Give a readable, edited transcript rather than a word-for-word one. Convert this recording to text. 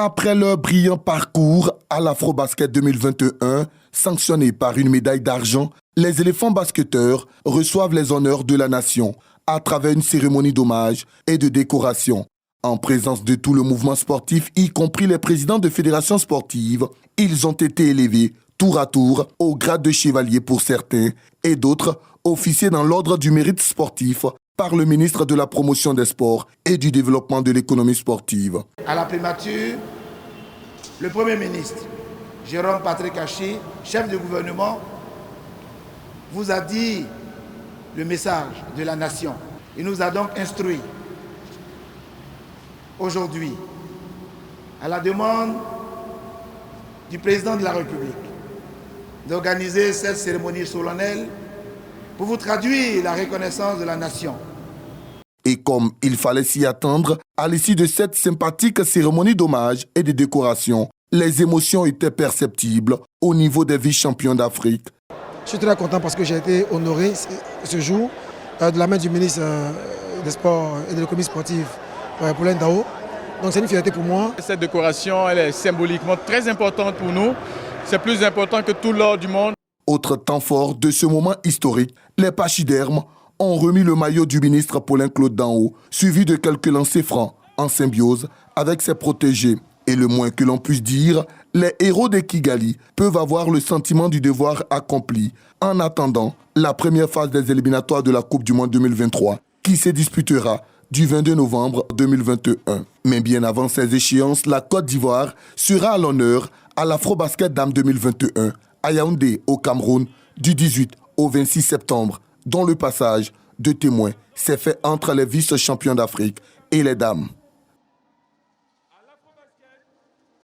Après leur brillant parcours à l'Afrobasket 2021, sanctionné par une médaille d'argent, les éléphants basketteurs reçoivent les honneurs de la nation à travers une cérémonie d'hommage et de décoration. En présence de tout le mouvement sportif, y compris les présidents de fédérations sportives, ils ont été élevés tour à tour au grade de chevalier pour certains et d'autres officiers dans l'ordre du mérite sportif par le ministre de la Promotion des Sports et du Développement de l'économie sportive. À la primature, le Premier ministre, Jérôme Patrick Hachi, chef du gouvernement, vous a dit le message de la nation. Il nous a donc instruit aujourd'hui, à la demande du président de la République, d'organiser cette cérémonie solennelle pour vous traduire la reconnaissance de la nation. Et comme il fallait s'y attendre, à l'issue de cette sympathique cérémonie d'hommage et de décoration, les émotions étaient perceptibles au niveau des vice-champions d'Afrique. Je suis très content parce que j'ai été honoré ce jour de la main du ministre des Sports et de l'économie sportive, Paulin Dao. Donc c'est une fierté pour moi. Cette décoration, elle est symboliquement très importante pour nous. C'est plus important que tout l'or du monde. Autre temps fort de ce moment historique, les pachydermes ont remis le maillot du ministre Paulin-Claude Dao, suivi de quelques lancers francs en symbiose avec ses protégés. Et le moins que l'on puisse dire, les héros de Kigali peuvent avoir le sentiment du devoir accompli en attendant la première phase des éliminatoires de la Coupe du Monde 2023 qui se disputera du 22 novembre 2021. Mais bien avant ces échéances, la Côte d'Ivoire sera à l'honneur à l'Afrobasket Dames 2021 à Yaoundé au Cameroun du 18 au 26 septembre, dont le passage de témoin s'est fait entre les vice-champions d'Afrique et les dames.